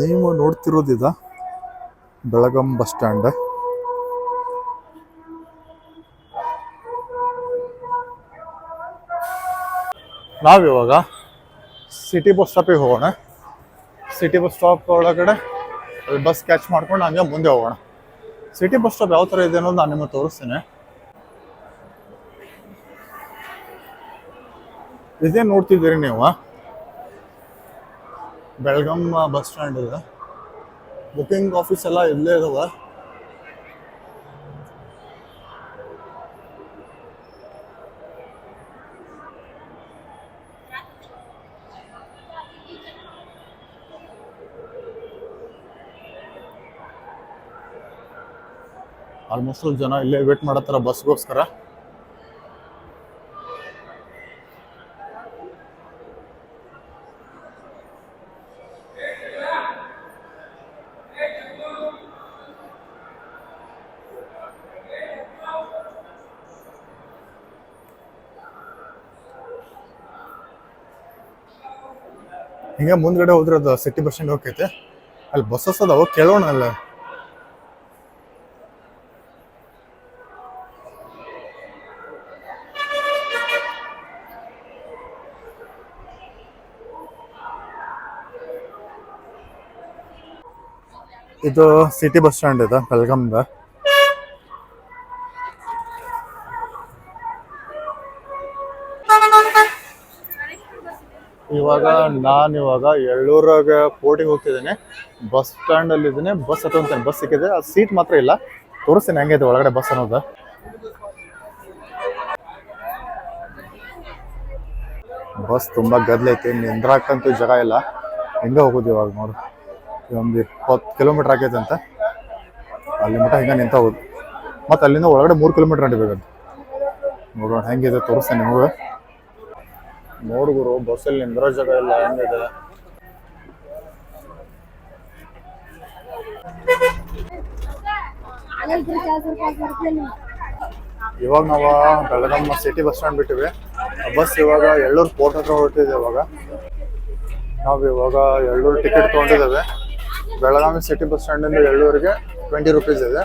ನೀವು ನೋಡ್ತಿರೋದಿದ Belgaum bus stand. ನಾವಿವಾಗ city bus ಸ್ಟಾಪಿಗೆ ಹೋಗೋಣ. ಸಿಟಿ ಬಸ್ ಸ್ಟಾಪ್ ಒಳಗಡೆ ಬಸ್ ಕ್ಯಾಚ್ ಮಾಡ್ಕೊಂಡು ಹಂಗೆ ಮುಂದೆ ಹೋಗೋಣ. ಸಿಟಿ ಬಸ್ ಸ್ಟಾಪ್ ಯಾವ ಥರ ಇದೆ ಅನ್ನೋದು ನಾನು ನಿಮಗೆ ತೋರಿಸ್ತೀನಿ. ಇದೇ ನೋಡ್ತಿದ್ದೀರಿ ನೀವು, ಬೆಳಗಾಂ ಬಸ್ ಸ್ಟ್ಯಾಂಡ್ ಇದೆ. ಬುಕಿಂಗ್ ಆಫೀಸ್ ಎಲ್ಲ ಇಲ್ಲೇ ಇದಾವೆ. ಆಲ್ಮೋಸ್ಟ್ ಜನ ಇಲ್ಲೇ ವೇಟ್ ಮಾಡತ್ತಾರ ಬಸ್ಗೋಸ್ಕರ. ಹಿಂಗೆ ಮುಂದ್ಗಡೆ ಹೋದ್ರೆ ಅದು ಸಿಟಿ ಬಸ್ ಸ್ಟ್ಯಾಂಡ್ ಹೋಗ್ತೈತೆ. ಅಲ್ಲಿ ಬಸ್ಸಸ್ ಅದಾವ, ಕೇಳೋಣ ಅಲ್ಲ. ಇದು ಸಿಟಿ ಬಸ್ ಸ್ಟ್ಯಾಂಡ್ ಇದೆ ಬೆಳಗಾಂದ. ನಾನಿವಾಗ ಎಳ್ಳೂರಾಗ ಕೋರ್ಟಿಗೆ ಹೋಗ್ತಿದ್ದೇನೆ. ಬಸ್ ಸ್ಟ್ಯಾಂಡ್ ಅಲ್ಲಿ ಇದ್ದೇನೆ. ಬಸ್ ಹತ್ತುವಂತೇನೆ, ಬಸ್ ಸಿಕ್ಕಿದೆ. ಅದು ಸೀಟ್ ಮಾತ್ರ ಇಲ್ಲ. ತೋರಿಸ್ತೀನಿ ಹೆಂಗಿದೆ ಒಳಗಡೆ ಬಸ್ ಅನ್ನೋದು. ಬಸ್ ತುಂಬಾ ಗದ್ಲೈತಿ, ನಿಂದ್ರಾಕಂತೂ ಜಾಗ ಇಲ್ಲ. ಹಿಂಗೆ ಹೋಗೋದು ಇವಾಗ. ನೋಡು, ಒಂದು 20 ಕಿಲೋಮೀಟರ್ ಆಗೈತೆ ಅಂತ. ಅಲ್ಲಿ ಮಟ್ಟ ಹಿಂಗೆ ನಿಂತ ಹೋಗುದು. ಮತ್ತು ಅಲ್ಲಿಂದ ಒಳಗಡೆ 3 ಕಿಲೋಮೀಟರ್ ನಡಿಬೇಕಂತ. ನೋಡೋಣ ಹೆಂಗಿದೆ, ತೋರಿಸ್ತೇನೆ ನಿಮಗೆ. ನೋಡುಗರು, ಬಸ್ಸಲ್ಲಿ ನಿಂದ್ರೋ ಜಾಗ ಇಲ್ಲ, ಹೆಂಗಿದೆ. ಇವಾಗ ನಾವು ಬೆಳಗಾಂ ಸಿಟಿ ಬಸ್ ಸ್ಟ್ಯಾಂಡ್ ಬಿಟ್ಟಿವಿ. ಬಸ್ ಇವಾಗ ಎಳ್ಳೂರು ಪೋರ್ಟ್ ಹತ್ರ ಹೊರಟಿದೆ. ಇವಾಗ ನಾವು ಎಳ್ಳೂರು ಟಿಕೆಟ್ ತೊಗೊಂಡಿದ್ದೇವೆ. ಬೆಳಗಾವಿ ಸಿಟಿ ಬಸ್ ಸ್ಟ್ಯಾಂಡಿಂದ ಎಳ್ಳೂರಿಗೆ 20 ರೂಪೀಸ್ ಇದೆ.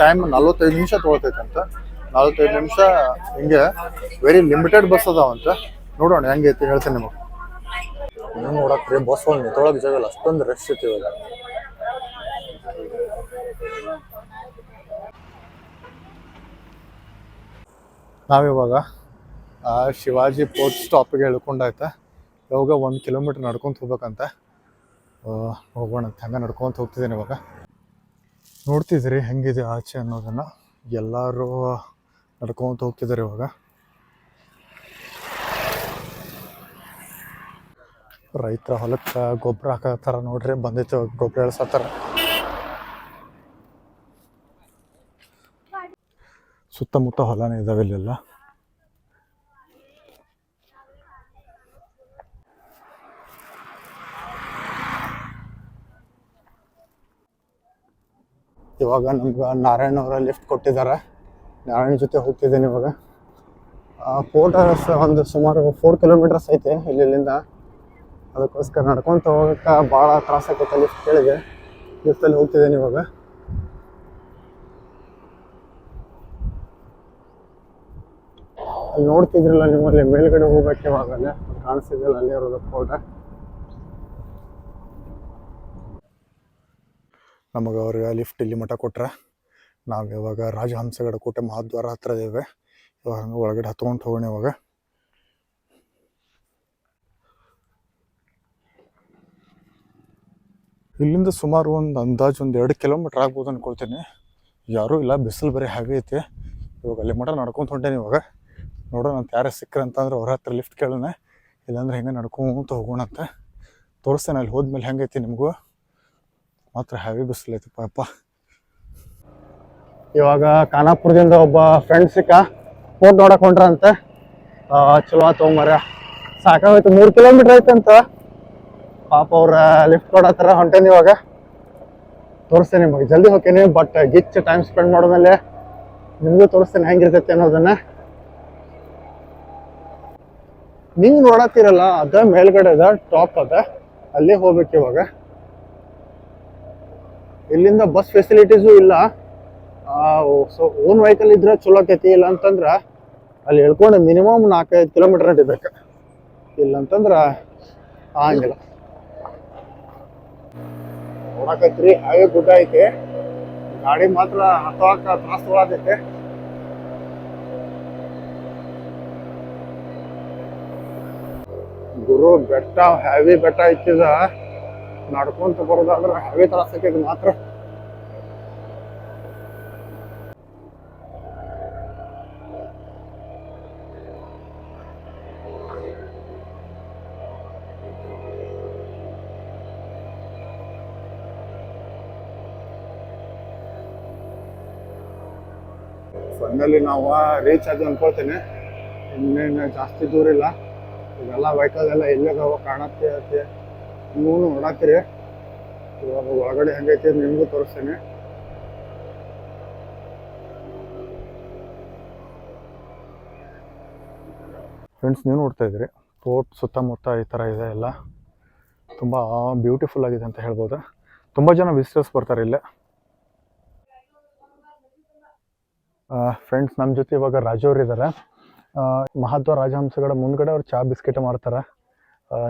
ಟೈಮ್ 45 ನಿಮಿಷ ತೊಗೊಳ್ತೈತೆ ಅಂತ. 45 ನಿಮಿಷ ಹಿಂಗೆ. ವೆರಿ ಲಿಮಿಟೆಡ್ ಬಸ್ ಅದಾವಂತ. ನೋಡೋಣ ಹೆಂಗೈತಿ, ಹೇಳ್ತೇನೆ ನಿಮಗೆ. ನೀವು ನೋಡಕ್ರಿ ಬಸ್ ಒಂದು ನಿಂತೊಳಗೆ ಜಾಗ ಇಲ್ಲ, ಅಷ್ಟೊಂದು ರಶ್ ಐತಿ ಇವಾಗ. ನಾವಿವಾಗ ಶಿವಾಜಿ ಪೋರ್ಟ್ ಸ್ಟಾಪಿಗೆ ಹೇಳ್ಕೊಂಡಾಯ್ತಾ. ಇವಾಗ 1 ಕಿಲೋಮೀಟರ್ ನಡ್ಕೊಂತ ಹೋಗ್ಬೇಕಂತ. ಹೋಗೋಣ ಅಂತ ಹಂಗೆ ನಡ್ಕೊಂತ ಹೋಗ್ತಿದ್ದೀನಿ ಇವಾಗ. ನೋಡ್ತಿದ್ದೀರಿ ಹೆಂಗಿದೆ ಆಚೆ ಅನ್ನೋದನ್ನು. ಎಲ್ಲರೂ ನಡ್ಕೊಂತ ಹೋಗ್ತಿದ್ದಾರೆ ಇವಾಗ. ರೈತರ ಹೊಲಕ್ಕೆ ಗೊಬ್ಬರ ಹಾಕತ್ತಾರ ನೋಡ್ರಿ. ಬಂದೈತೆ ಗೊಬ್ಬರ ಇಳಿಸತ್ತಾರ. ಸುತ್ತಮುತ್ತ ಹೊಲನೇ ಇದಾವೆ ಇಲ್ಲೆಲ್ಲ. ಇವಾಗ ನಮ್ಗೆ ನಾರಾಯಣ ಅವರ ಲಿಫ್ಟ್ ಕೊಟ್ಟಿದ್ದಾರೆ. ನಾರಾಯಣ ಜೊತೆ ಹೋಗ್ತಿದ್ದೇನೆ ಇವಾಗ. ಪೋರ್ಟ್ ಒಂದು ಸುಮಾರು 4 ಕಿಲೋಮೀಟರ್ಸ್ ಐತೆ ಇಲ್ಲಿಂದ. ಅದಕ್ಕೋಸ್ಕರ ನಡ್ಕೊತ ಹೋಗೋಕ್ಕೆ ಭಾಳ ತ್ರಾಸ ಆಕೈತೆ. ಲಿಫ್ಟ್ ಕೇಳಿದೆ, ಲಿಫ್ಟಲ್ಲಿ ಹೋಗ್ತಿದ್ದೇನೆ ಇವಾಗ. ಅಲ್ಲಿ ನೋಡ್ತಿದ್ರಲ್ಲ ನಿಮ್ಮಲ್ಲಿ ಮೇಲ್ಗಡೆ ಹೋಗ್ಬೇಕು ಇವಾಗಲೇ ಕಾಣಿಸ್ತಿದ್ದಿಲ್ಲ, ಅಲ್ಲೇ ಇರೋದು ಪೋರ್ಟ್. ನಮಗೆ ಅವ್ರಿಗೆ ಲಿಫ್ಟ್ ಇಲ್ಲಿ ಮಠ ಕೊಟ್ರೆ. ನಾವು ಇವಾಗ ರಾಜಹಂಸಗಡ ಕೋಟೆ ಮಹಾದ್ವಾರ ಹತ್ರ ಇದ್ದೇವೆ. ಇವಾಗ ಹಂಗೆ ಒಳಗಡೆ ಹತ್ಕೊಂಡು ಹೋಗೋಣ ಇವಾಗ. ಇಲ್ಲಿಂದ ಸುಮಾರು ಒಂದು ಅಂದಾಜು 2 ಕಿಲೋಮೀಟ್ರ್ ಆಗ್ಬೋದು ಅಂದ್ಕೊಳ್ತೀನಿ. ಯಾರೂ ಇಲ್ಲ, ಬಿಸಿಲು ಬರೀ ಹೆವಿ ಐತಿ. ಇವಾಗ ಅಲ್ಲಿ ಮಠ ನಡ್ಕೊಂತ ಹೊಂಟೇನೆ ಇವಾಗ. ನೋಡೋಣ ಅಂತ ಯಾರೇ ಸಿಕ್ಕರೆ ಅಂತಂದ್ರೆ ಅವ್ರ ಹತ್ರ ಲಿಫ್ಟ್ ಕೇಳೋಣ. ಇಲ್ಲಾಂದ್ರೆ ಹೆಂಗೆ ನಡ್ಕೊಂತ ಹೋಗೋಣ ಅಂತ ತೋರಿಸ್ತೇನೆ. ಅಲ್ಲಿ ಹೋದ್ಮೇಲೆ ಹೆಂಗೈತಿ ನಿಮಗೂ. ಮಾತ್ರ ಹೆವಿ ಬಿಸಿಲೈತಿ ಪಾಪ. ಇವಾಗ ಖಾನಾಪುರದಿಂದ ಒಬ್ಬ ಫ್ರೆಂಡ್ ಸಿಕ್ಕ, ಫೋಟೋ ನೋಡಕ್ ಹೊಂಟ್ರಂತೆ. ಚಲೋ ಆತು ಮರ, ಸಾಕಾಗೋಯ್ತು. 3 ಕಿಲೋಮೀಟರ್ ಐತಂತ. ಪಾಪ ಅವ್ರ ಲಿಫ್ಟ್ ಕೊಡತ್ತಾರ, ಹೊಂಟೇನಿ ಇವಾಗ. ತೋರಿಸ್ತೇನೆ ನಿಮಗೆ, ಜಲ್ದಿ ಹೋಗ್ತೇನೆ. ಬಟ್ ಗಿಚ್ ಟೈಮ್ ಸ್ಪೆಂಡ್ ಮಾಡೋದ್ಮೇಲೆ ನಿಮಗೂ ತೋರಿಸ್ತೇನೆ ಹೆಂಗಿರ್ತೈತೆ ಅನ್ನೋದನ್ನ. ನೀವು ನೋಡತ್ತೀರಲ್ಲ, ಅದ ಮೇಲ್ಗಡೆ ಅದ ಟಾಪ್ ಅದ, ಅಲ್ಲೇ ಹೋಗ್ಬೇಕು ಇವಾಗ. ಇಲ್ಲಿಂದ ಬಸ್ ಫೆಸಿಲಿಟೀಸು ಇಲ್ಲ. ಸೊ ಓನ್ ವೆಹಿಕಲ್ ಇದ್ರೆ ಚಲೋ ಆಕೈತಿ. ಇಲ್ಲ ಅಂತಂದ್ರೆ ಅಲ್ಲಿ ಹೇಳ್ಕೊಂಡು ಮಿನಿಮಮ್ 4-5 ಕಿಲೋಮೀಟರ್ ನಡಿಬೇಕು. ಇಲ್ಲ ಅಂತಂದ್ರೆ ಆಗಂಗಿಲ್ಲ. ನೋಡಕತ್ರಿ ಹಾಗೆ ಗುಡ್ಡ ಐತೆ, ಗಾಡಿ ಮಾತ್ರ ಹತ್ತುವಾಕ ತ್ರಾಸ ತೊಗೊಳತೈತೆ. ಗುರು ಬೆಟ್ಟ ಹೆವಿ ಬೆಟ್ಟ ಐತಿದ, ನಡ್ಕೊಂತ ಬರೋದಾದ್ರೆ ಹೆವಿ ತ್ರಾಸ ಆಕೈತಿ ಮಾತ್ರ. ಫೈನಲಿ ನಾವು ರೀಚ್ ಆದ್ವಿ ಅನ್ಕೊಳ್ತೇನೆ. ಇನ್ನೇನು ಜಾಸ್ತಿ ದೂರ ಇಲ್ಲ. ಇದೆಲ್ಲ ವೆಹಿಕಲ್ ಎಲ್ಲ ಎಲ್ಲಾಗ ಕಾಣತ್ತೆ. ನೀವು ನೋಡತ್ತೀರಿ. ಇವಾಗ ಒಳಗಡೆ ಹೆಂಗೈತಿ ನಿಮಗೂ ತೋರಿಸ್ತೇನೆ. ಫ್ರೆಂಡ್ಸ್, ನೀವು ನೋಡ್ತಾ ಇದ್ದೀರಿ ಫೋರ್ಟ್ ಸುತ್ತಮುತ್ತ ಈ ಥರ ಇದೆ. ಎಲ್ಲ ತುಂಬ ಬ್ಯೂಟಿಫುಲ್ ಆಗಿದೆ ಅಂತ ಹೇಳ್ಬೋದು. ತುಂಬ ಜನ ವಿಸಿಟರ್ಸ್ ಬರ್ತಾರೆ ಇಲ್ಲೇ. ಫ್ರೆಂಡ್ಸ್, ನಮ್ಮ ಜೊತೆ ಇವಾಗ ರಾಜು ಅವ್ರು ಇದ್ದಾರೆ. ಮಹತ್ವ ರಾಜಹಂಸಗಳ ಮುಂದ್ಗಡೆ ಅವ್ರು ಚಹಾ ಬಿಸ್ಕೆಟ್ ಮಾರ್ತಾರೆ.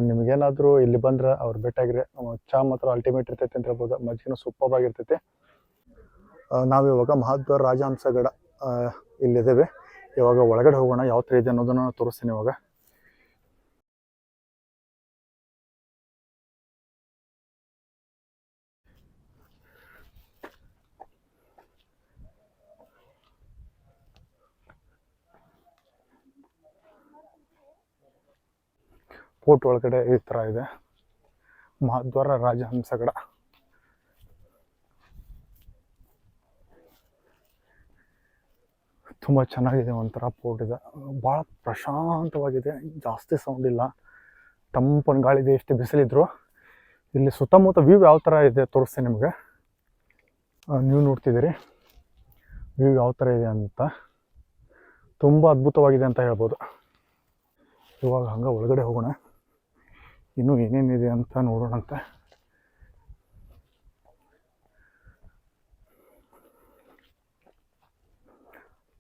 ನಿಮಗೇನಾದರೂ ಇಲ್ಲಿ ಬಂದ್ರೆ ಅವ್ರು ಭೇಟಿಯಾಗ್ರಿ. ಚಹಾ ಮಾತ್ರ ಅಲ್ಟಿಮೇಟ್ ಇರ್ತೈತೆ ಅಂತ ಹೇಳ್ಬೋದು. ಮಜ್ಜಿಗೆನೂ ಸೂಪರ್ ಆಗಿರ್ತೈತಿ. ನಾವಿವಾಗ ಮಹತ್ವ ರಾಜಹಂಸಗಡ ಇಲ್ಲಿದ್ದೇವೆ. ಇವಾಗ ಒಳಗಡೆ ಹೋಗೋಣ. ಯಾವ ಥರ ಇದೆ ಅನ್ನೋದನ್ನು ತೋರಿಸ್ತೀನಿ ಇವಾಗ. ಫೋರ್ಟ್ ಒಳಗಡೆ ಈ ಥರ ಇದೆ ಮಹಾದ್ವಾರ ರಾಜಹಂಸಗಡ. ತುಂಬ ಚೆನ್ನಾಗಿದೆ. ಒಂಥರ ಫೋರ್ಟ್ ಇದೆ, ಭಾಳ ಪ್ರಶಾಂತವಾಗಿದೆ. ಜಾಸ್ತಿ ಸೌಂಡ್ ಇಲ್ಲ, ತಂಪನ ಗಾಳಿ ಇದೆ. ಎಷ್ಟು ಬಿಸಿಲಿದ್ರು ಇಲ್ಲಿ ಸುತ್ತಮುತ್ತ ವ್ಯೂ ಯಾವ ಥರ ಇದೆ ತೋರಿಸ್ತೀನಿ ನಿಮಗೆ. ನೀವು ನೋಡ್ತಿದ್ದೀರಿ ವ್ಯೂ ಯಾವ ಥರ ಇದೆ ಅಂತ. ತುಂಬ ಅದ್ಭುತವಾಗಿದೆ ಅಂತ ಹೇಳ್ಬೋದು. ಇವಾಗ ಹಂಗೆ ಒಳಗಡೆ ಹೋಗೋಣ, ಇನ್ನೂ ಏನೇನಿದೆ ಅಂತ ನೋಡೋಣಂತೆ.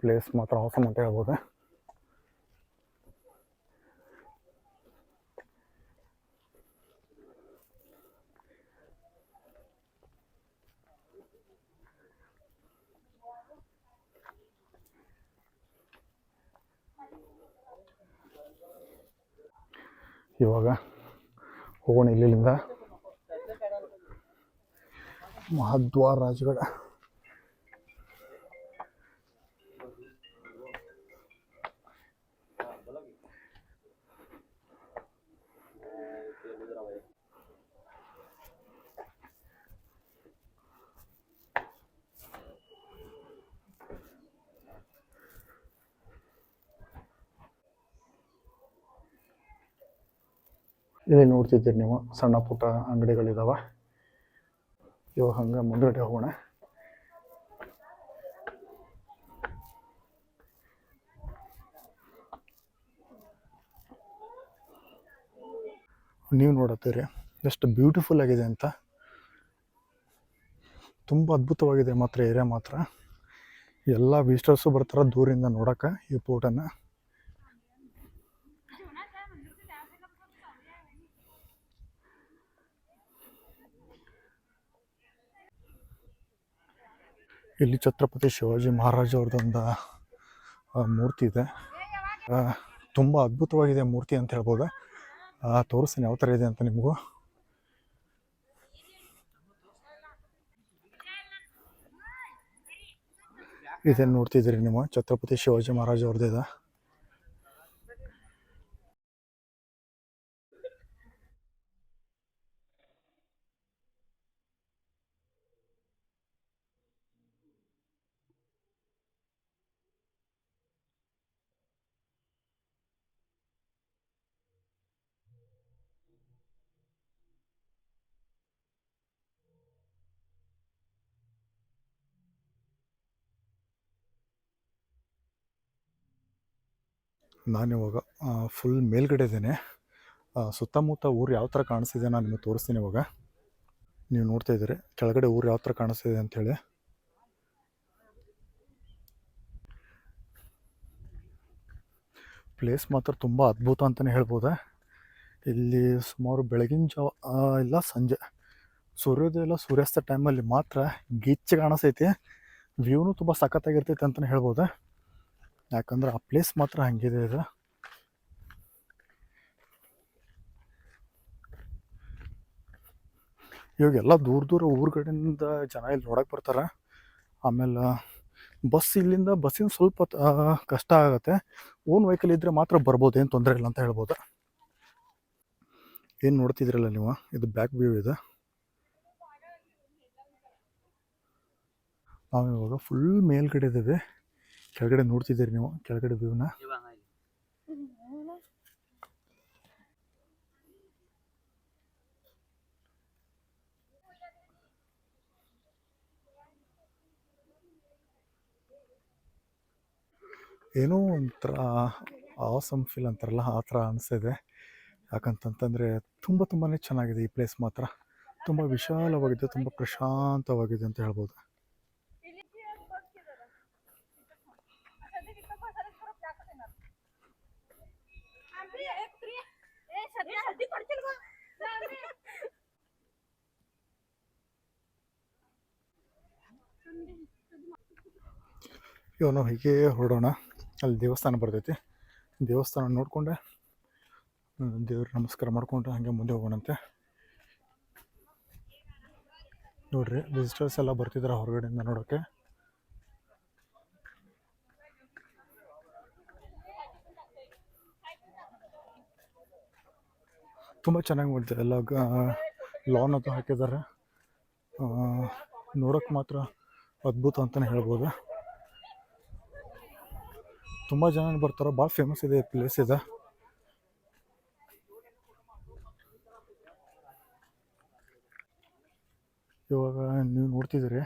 ಪ್ಲೇಸ್ ಮಾತ್ರ ಅವಸಮ್ ಅಂತ ಹೇಳ್ಬೋದು. ಇವಾಗ ಹೋಗೋಣ ಇಲ್ಲಿಂದ ಮಹದ್ವಾರ ರಾಜಗಡ. ಇಲ್ಲಿ ನೋಡ್ತಿದ್ದೀರಿ ನೀವು ಸಣ್ಣ ಪುಟ್ಟ ಅಂಗಡಿಗಳಿದಾವೆ. ಇವಾಗ ಹಂಗೆ ಮುಂದುಗಡೆ ಹೋಗೋಣ. ನೀವು ನೋಡತ್ತೀರಿ ಎಷ್ಟು ಬ್ಯೂಟಿಫುಲ್ ಆಗಿದೆ ಅಂತ. ತುಂಬ ಅದ್ಭುತವಾಗಿದೆ ಮಾತ್ರ ಏರಿಯಾ ಮಾತ್ರ. ಎಲ್ಲ ವಿಸಿಟರ್ಸು ಬರ್ತಾರೆ ದೂರಿಂದ ನೋಡೋಕೆ ಈ ಫೋರ್ಟನ್ನು. ಇಲ್ಲಿ ಛತ್ರಪತಿ ಶಿವಾಜಿ ಮಹಾರಾಜ್ ಅವ್ರದ್ದೊಂದು ಮೂರ್ತಿ ಇದೆ. ತುಂಬ ಅದ್ಭುತವಾಗಿದೆ ಮೂರ್ತಿ ಅಂತ ಹೇಳ್ಬೋದು. ತೋರಿಸ್ತೀನಿ ಯಾವ ಥರ ಇದೆ ಅಂತ ನಿಮಗೂ. ಇದೇನು ನೋಡ್ತಿದ್ದೀರಿ ನೀವು, ಛತ್ರಪತಿ ಶಿವಾಜಿ ಮಹಾರಾಜ್ ಅವ್ರದ್ದಿದೆ. ನಾನಿವಾಗ ಫುಲ್ ಮೇಲ್ಗಡೆ ಇದ್ದೇನೆ. ಸುತ್ತಮುತ್ತ ಊರು ಯಾವ ಥರ ಕಾಣಿಸ್ತಿದೆ ನಾನು ನಿಮಗೆ ತೋರಿಸ್ತೀನಿ ಇವಾಗ. ನೀವು ನೋಡ್ತಾ ಇದ್ದೀರಿ ಕೆಳಗಡೆ ಊರು ಯಾವ ಥರ ಕಾಣಿಸ್ತಿದೆ ಅಂಥೇಳಿ. ಪ್ಲೇಸ್ ಮಾತ್ರ ತುಂಬ ಅದ್ಭುತ ಅಂತಲೇ ಹೇಳ್ಬೋದು. ಇಲ್ಲಿ ಸುಮಾರು ಬೆಳಗಿನ ಜಾವ ಇಲ್ಲ ಸಂಜೆ ಸೂರ್ಯೋದಯ ಇಲ್ಲ ಸೂರ್ಯಾಸ್ತ ಟೈಮಲ್ಲಿ ಮಾತ್ರ ಗಿಚ್ಚ ಕಾಣಿಸ್ತೈತಿ. ವ್ಯೂನು ತುಂಬ ಸಖತ್ತಾಗಿರ್ತೈತೆ ಅಂತಲೇ ಹೇಳ್ಬೋದು. ಯಾಕಂದ್ರೆ ಆ ಪ್ಲೇಸ್ ಮಾತ್ರ ಹಂಗಿದೆ ಇದು. ಇವಾಗೆಲ್ಲ ದೂರ ದೂರ ಊರ ಕಡೆಯಿಂದ ಜನ ಇಲ್ಲಿ ನೋಡಕ್ಕೆ ಬರ್ತಾರೆ. ಆಮೇಲೆ ಇಲ್ಲಿಂದ ಬಸ್ಸಿನ ಸ್ವಲ್ಪ ಕಷ್ಟ ಆಗುತ್ತೆ. ಓನ್ ವೆಹಿಕಲ್ ಇದ್ದರೆ ಮಾತ್ರ ಬರ್ಬೋದು, ಏನು ತೊಂದರೆ ಇಲ್ಲ ಅಂತ ಹೇಳ್ಬೋದು. ಏನು ನೋಡ್ತಿದ್ರಲ್ಲ ನೀವು, ಇದು ಬ್ಯಾಕ್ ವ್ಯೂ ಇದೆ. ನಾವು ಇವಾಗ ಫುಲ್ ಮೇಲ್ಗಡೆ ಇದ್ದೀವಿ. ಕೆಳಗಡೆ ನೋಡ್ತಿದ್ದೀರಿ ನೀವು ಕೆಳಗಡೆ ವ್ಯೂನ. ಏನೋ ಒಂಥರ ಆಸಮ್ ಫೀಲ್ ಅಂತಾರಲ್ಲ ಆ ಥರ ಅನಿಸ್ತಿದೆ. ಯಾಕಂತಂತಂದರೆ ತುಂಬಾ ಚೆನ್ನಾಗಿದೆ ಈ ಪ್ಲೇಸ್ ಮಾತ್ರ. ತುಂಬ ವಿಶಾಲವಾಗಿದೆ, ತುಂಬ ಪ್ರಶಾಂತವಾಗಿದೆ ಅಂತ ಹೇಳ್ಬೋದು. ಇವಾಗ ನಾವು ಹೀಗೆ ಹೊರಡೋಣ. ಅಲ್ಲಿ ದೇವಸ್ಥಾನ ಬರ್ತೈತಿ. ದೇವಸ್ಥಾನ ನೋಡಿಕೊಂಡೆ ದೇವ್ರ ನಮಸ್ಕಾರ ಮಾಡಿಕೊಂಡು ಹಾಗೆ ಮುಂದೆ ಹೋಗೋಣಂತೆ. ನೋಡ್ರಿ ವಿಸಿಟರ್ಸ್ ಎಲ್ಲ ಬರ್ತಿದ್ದಾರೆ ಹೊರಗಡೆಯಿಂದ ನೋಡೋಕ್ಕೆ. ತುಂಬ ಚೆನ್ನಾಗಿ ಮಾಡಿದ್ದಾರೆ. ಎಲ್ಲ ಲಾನ್ ಅಂತ ಹಾಕಿದ್ದಾರೆ. ನೋಡೋಕ್ಕೆ ಮಾತ್ರ ಅದ್ಭುತ ಅಂತಲೇ ಹೇಳ್ಬೋದು. ತುಂಬ ಜನ ಬರ್ತಾರೆ. ಭಾಳ ಫೇಮಸ್ ಇದೆ ಪ್ಲೇಸ್ ಇದೆ. ಇವಾಗ ನೀವು ನೋಡ್ತಿದ್ದೀರಿ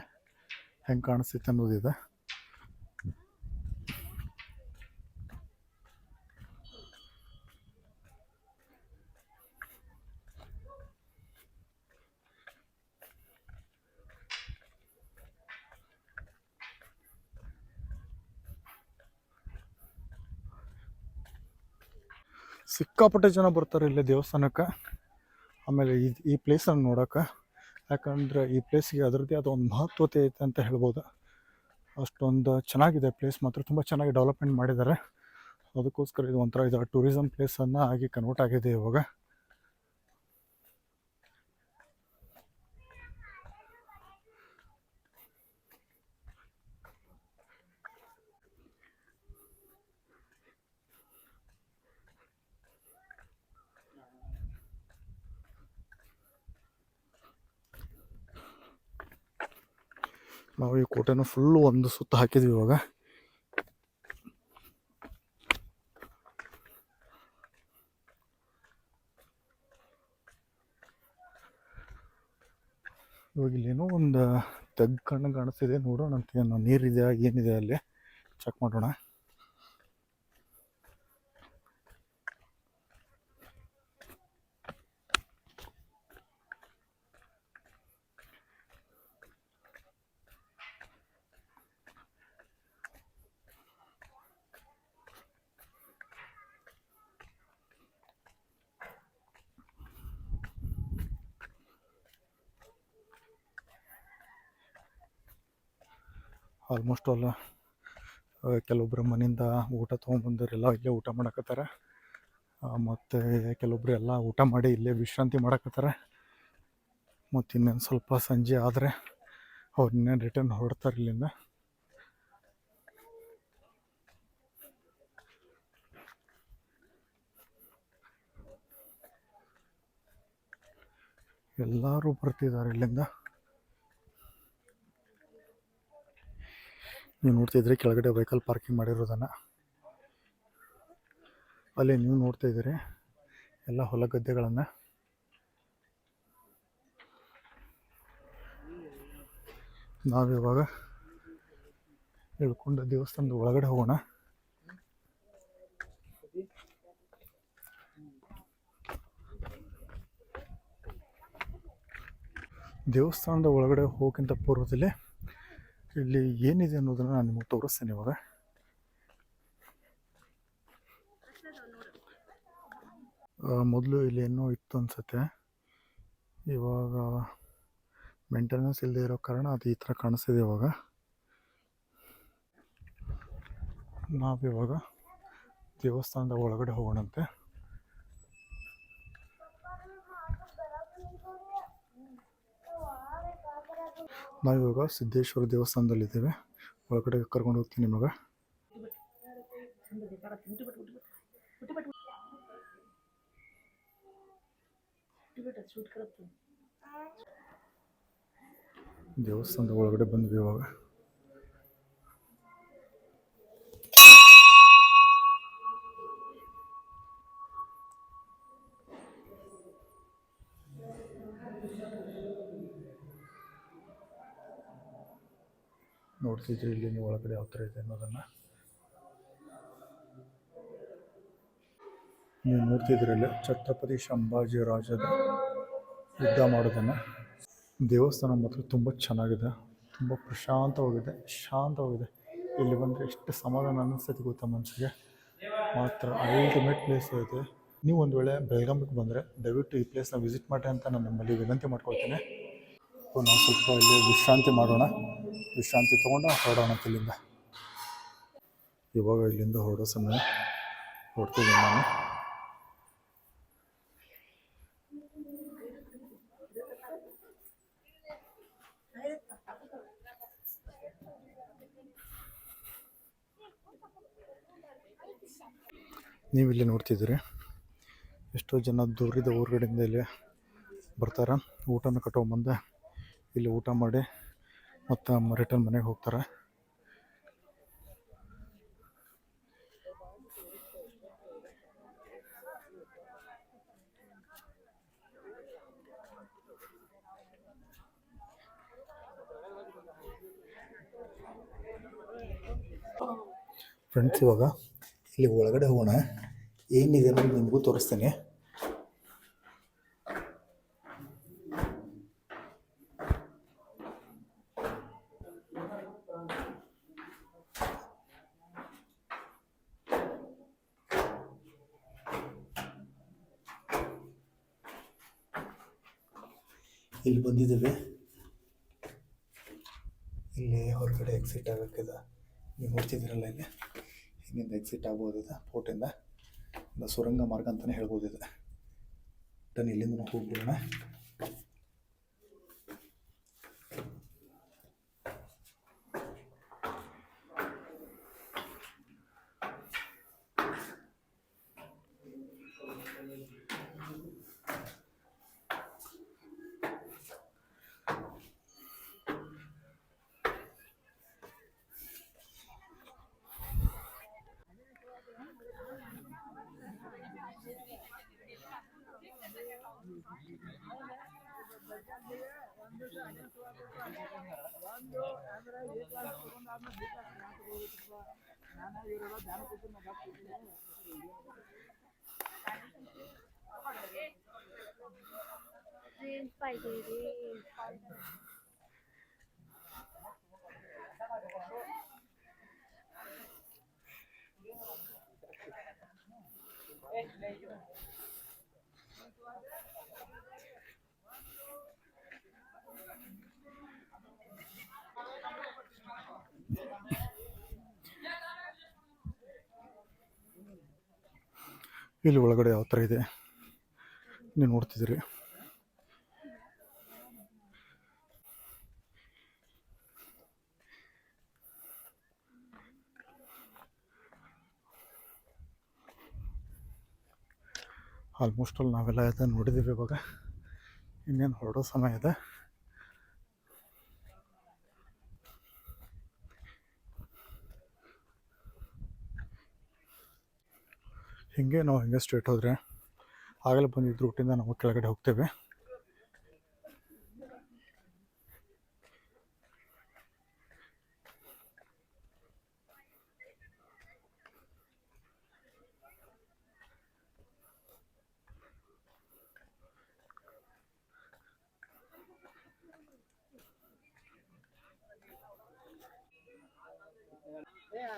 ಹೆಂಗೆ ಕಾಣಿಸ್ತೈತೆ ಅನ್ನೋದಿದೆ. ಸಿಕ್ಕಾಪಟ್ಟೆ ಜನ ಬರ್ತಾರೆ ಇಲ್ಲೇ ದೇವಸ್ಥಾನಕ್ಕೆ. ಆಮೇಲೆ ಈ ಪ್ಲೇಸನ್ನು ನೋಡೋಕೆ. ಯಾಕಂದರೆ ಈ ಪ್ಲೇಸ್ಗೆ ಅದರದ್ದೇ ಆದ ಒಂದು ಮಹತ್ವತೆ ಐತೆ ಅಂತ ಹೇಳ್ಬೋದು. ಅಷ್ಟೊಂದು ಚೆನ್ನಾಗಿದೆ ಪ್ಲೇಸ್ ಮಾತ್ರ. ತುಂಬ ಚೆನ್ನಾಗಿ ಡೆವಲಪ್ಮೆಂಟ್ ಮಾಡಿದ್ದಾರೆ. ಅದಕ್ಕೋಸ್ಕರ ಇದು ಒಂಥರ ಇದು ಟೂರಿಸಮ್ ಪ್ಲೇಸನ್ನು ಆಗಿ ಕನ್ವರ್ಟ್ ಆಗಿದೆ ಇವಾಗ. ನಾವು ಈ ಕೋಟೆನ ಫುಲ್ಲು ಒಂದು ಸುತ್ತ ಹಾಕಿದ್ವಿ ಇವಾಗ. ಇಲ್ಲೇನೋ ಒಂದು ಕಣ್ಣು ಕಾಣಿಸ್ತಿದೆ. ನೋಡೋಣ ಅಂತ, ಏನು ನೀರಿದೆಯಾ ಏನಿದೆ ಅಲ್ಲಿ ಚೆಕ್ ಮಾಡೋಣ. ಆಲ್ಮೋಸ್ಟ್ ಅಲ್ಲ ಕೆಲವೊಬ್ಬರು ಮನೆಯಿಂದ ಊಟ ತೊಗೊಂಬಂದವರೆಲ್ಲ ಇಲ್ಲೇ ಊಟ ಮಾಡಕತ್ತಾರೆ. ಮತ್ತು ಕೆಲವೊಬ್ರು ಎಲ್ಲ ಊಟ ಮಾಡಿ ಇಲ್ಲೇ ವಿಶ್ರಾಂತಿ ಮಾಡಕತ್ತಾರೆ. ಮತ್ತು ಇನ್ನೊಂದು ಸ್ವಲ್ಪ ಸಂಜೆ ಆದರೆ ಅವ್ರನ್ನ ರಿಟರ್ನ್ ಹೊರಡ್ತಾರೆ ಇಲ್ಲಿಂದ. ಎಲ್ಲರೂ ಬರ್ತಿದ್ದಾರೆ ಇಲ್ಲಿಂದ. ನೀವು ನೋಡ್ತಿದ್ರಿ ಕೆಳಗಡೆ ವೆಹಿಕಲ್ ಪಾರ್ಕಿಂಗ್ ಮಾಡಿರೋದನ್ನು. ಅಲ್ಲಿ ನೀವು ನೋಡ್ತಾ ಇದ್ದೀರಿ ಎಲ್ಲ ಹೊಲ ಗದ್ದೆಗಳನ್ನು. ನಾವಿವಾಗ ಇಳ್ಕೊಂಡು ದೇವಸ್ಥಾನದ ಒಳಗಡೆ ಹೋಗೋಣ. ದೇವಸ್ಥಾನದ ಒಳಗಡೆ ಹೋಗೋಕ್ಕಿಂತ ಪೂರ್ವದಲ್ಲಿ ಇಲ್ಲಿ ಏನಿದೆ ಅನ್ನೋದನ್ನು ನಾನು ನಿಮಗೆ ತೋರಿಸ್ತೇನೆ ಇವಾಗ. ಮೊದಲು ಇಲ್ಲಿ ಏನೋ ಇತ್ತು ಅನಿಸುತ್ತೆ, ಇವಾಗ ಮೇಂಟೆನೆನ್ಸ್ ಇಲ್ಲದೆ ಇರೋ ಕಾರಣ ಅದು ಈ ಥರ ಕಾಣಿಸ್ತಿದೆ. ಇವಾಗ ನಾವಿವಾಗ ದೇವಸ್ಥಾನದ ಒಳಗಡೆ ಹೋಗೋಣಂತೆ. ನಾವಿವಾಗ ಸಿದ್ದೇಶ್ವರ ದೇವಸ್ಥಾನದಲ್ಲಿದ್ದೇವೆ. ಒಳಗಡೆ ಕರ್ಕೊಂಡು ಹೋಗ್ತೀನಿ ನಿಮಗೆ. ದೇವಸ್ಥಾನದ ಒಳಗಡೆ ಬಂದ್ವಿ ಇವಾಗ. ನೋಡ್ತಿದ್ರಿ ಇಲ್ಲಿ ನೀವು ಒಳಗಡೆ ಯಾವ ಥರ ಇದೆ ಅನ್ನೋದನ್ನು ನೀವು ನೋಡ್ತಿದ್ರಲ್ಲ. ಛತ್ರಪತಿ ಸಂಭಾಜಿ ರಾಜದ ಯುದ್ಧ ಮಾಡೋದನ್ನು. ದೇವಸ್ಥಾನ ಮಾತ್ರ ತುಂಬ ಚೆನ್ನಾಗಿದೆ, ತುಂಬ ಪ್ರಶಾಂತವಾಗಿದೆ, ಶಾಂತವಾಗಿದೆ. ಇಲ್ಲಿ ಬಂದರೆ ಎಷ್ಟು ಸಮಾಧಾನ ಅನ್ನಿಸ್ತೈತೆ ಗೊತ್ತಾ ಮನಸ್ಸಿಗೆ. ಮಾತ್ರ ಅಲ್ಟಿಮೇಟ್ ಪ್ಲೇಸ್ ಐತೆ. ನೀವು ಒಂದು ವೇಳೆ ಬೆಳಗಾವಿಗೆ ಬಂದರೆ ದಯವಿಟ್ಟು ಈ ಪ್ಲೇಸ್ನ ವಿಸಿಟ್ ಮಾಡಿ ಅಂತ ನಾನು ನಮ್ಮಲ್ಲಿ ವಿನಂತಿ ಮಾಡ್ಕೊಳ್ತೇನೆ. ನಾವು ಸ್ವಲ್ಪ ಇಲ್ಲಿ ವಿಶ್ರಾಂತಿ ಮಾಡೋಣ, ವಿಶ್ರಾಂತಿ ತೊಗೊಂಡು ಹೊರಡೋಣ ಇಲ್ಲಿಂದ. ಇವಾಗ ಇಲ್ಲಿಂದ ಹೊರಡೋ ಸಮಯ ಹೊರಡ್ತಿದ್ದೀನಿ ನಾನು. ನೀವು ಇಲ್ಲಿ ನೋಡ್ತಿದ್ದೀರಿ ಎಷ್ಟೋ ಜನ ದೂರದ ಊರುಗಳಿಂದ ಇಲ್ಲಿ ಬರ್ತಾರೆ. ಊಟನ ಕಟ್ಕೊಂಬಂದು ಇಲ್ಲಿ ಊಟ ಮಾಡಿ ಮತ್ತು ರಿಟರ್ನ್ ಮನೆಗೆ ಹೋಗ್ತಾರೆ. ಫ್ರೆಂಡ್ಸ್, ಇವಾಗ ಇಲ್ಲಿ ಒಳಗಡೆ ಹೋಗೋಣ. ಏನಿದೆ ಅನ್ನೋದು ನಿಮಗೂ ತೋರಿಸ್ತೇನೆ. ಇಲ್ಲಿ ಬಂದಿದ್ದೇವೆ. ಇಲ್ಲಿ ಹೊರಗಡೆ ಎಕ್ಸಿಟ್ ಆಗೋಕ್ಕಿದೆ. ನೀವು ನೋಡ್ತಿದ್ದೀರಲ್ಲ, ಇಲ್ಲಿ ಹಿಂಗಿಂದ ಎಕ್ಸಿಟ್ ಆಗ್ಬೋದಿದೆ ಫೋರ್ಟಿಂದ. ಸುರಂಗ ಮಾರ್ಗ ಅಂತಲೇ ಹೇಳ್ಬೋದಿದೆ. ಇಲ್ಲಿಂದ ಹೋಗ್ಬಿಡೋಣ. ಇಲ್ಲಿ ಒಳಗಡೆ ಯಾವ ಥರ ಇದೆ ನೀವು ನೋಡ್ತಿದ್ದೀರಿ. ಆಲ್ಮೋಸ್ಟ್ ಅಲ್ಲಿ ನಾವೆಲ್ಲ ಇದನ್ನು ನೋಡಿದ್ದೀವಿ. ಇವಾಗ ಇನ್ನೇನು ಹೊರಡೋ ಸಮಯ ಇದೆ. ನಾವು ಹಿಂಗೆ ಸ್ಟ್ರೇಟ್ ಹೋದರೆ ಆಗಲೇ ಬಂದಿದ್ದ ರೂಟಿಂದ ನಾವು ಕೆಳಗಡೆ ಹೋಗ್ತೇವೆ.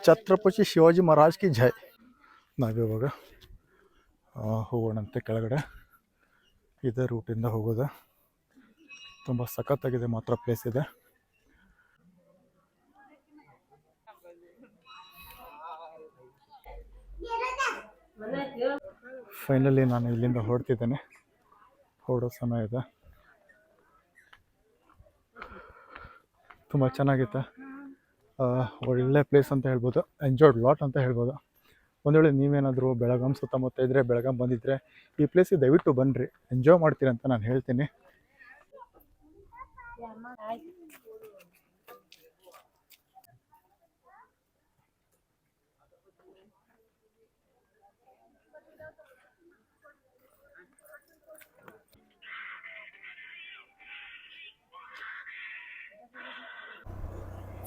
ಛತ್ರಪತಿ ಶಿವಾಜಿ ಮಹಾರಾಜ್ ಕಿ ಜೈ. ನಾವಿವಾಗ ಹೋಗೋಣಂತೆ ಕೆಳಗಡೆ. ಇದೇ ರೂಟಿಂದ ಹೋಗೋದು. ತುಂಬ ಸಖತ್ತಾಗಿದೆ ಮಾತ್ರ ಪ್ಲೇಸ್ ಇದೆ. ಫೈನಲಿ ನಾನು ಇಲ್ಲಿಂದ ಹೊರಡ್ತಿದ್ದೇನೆ. ಹೊರಡೋ ಸಮಯ ಇದೆ. ತುಂಬ ಚೆನ್ನಾಗಿತ್ತು. ಒಳ್ಳೆ ಪ್ಲೇಸ್ ಅಂತ ಹೇಳ್ಬೋದು. ಎಂಜಾಯ್ಡ್ ಲಾಟ್ ಅಂತ ಹೇಳ್ಬೋದು. ಒಂದು ವೇಳೆ ನೀವೇನಾದರೂ ಬೆಳಗಾಂ ಸುತ್ತಮುತ್ತ ಇದ್ದರೆ, ಬೆಳಗಾಂ ಬಂದಿದ್ದರೆ ಈ ಪ್ಲೇಸಿಗೆ ದಯವಿಟ್ಟು ಬನ್ನಿರಿ, ಎಂಜಾಯ್ ಮಾಡ್ತೀರಿ ಅಂತ ನಾನು ಹೇಳ್ತೀನಿ.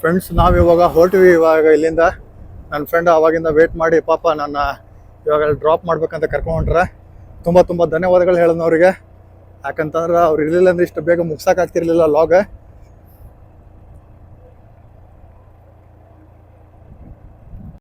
ಫ್ರೆಂಡ್ಸ್, ನಾವಿವಾಗ ಹೊರಟಿವಿ. ಇವಾಗ ಇಲ್ಲಿಂದ ನನ್ನ ಫ್ರೆಂಡ್ ಅವಾಗಿಂದ ವೇಟ್ ಮಾಡಿ ಪಾಪ ನನ್ನ ಇವಾಗ ಡ್ರಾಪ್ ಮಾಡ್ಬೇಕಂತ ಕರ್ಕೊಂಡ್ರೆ ತುಂಬ ಧನ್ಯವಾದಗಳು ಹೇಳೋದು ಅವರಿಗೆ. ಯಾಕಂತಂದ್ರೆ ಅವ್ರು ಇರಲಿಲ್ಲ ಅಂದರೆ ಇಷ್ಟು ಬೇಗ ಮುಗ್ಸೋಕ್ಕಾಗ್ತಿರ್ಲಿಲ್ಲ ಲಾಗ್.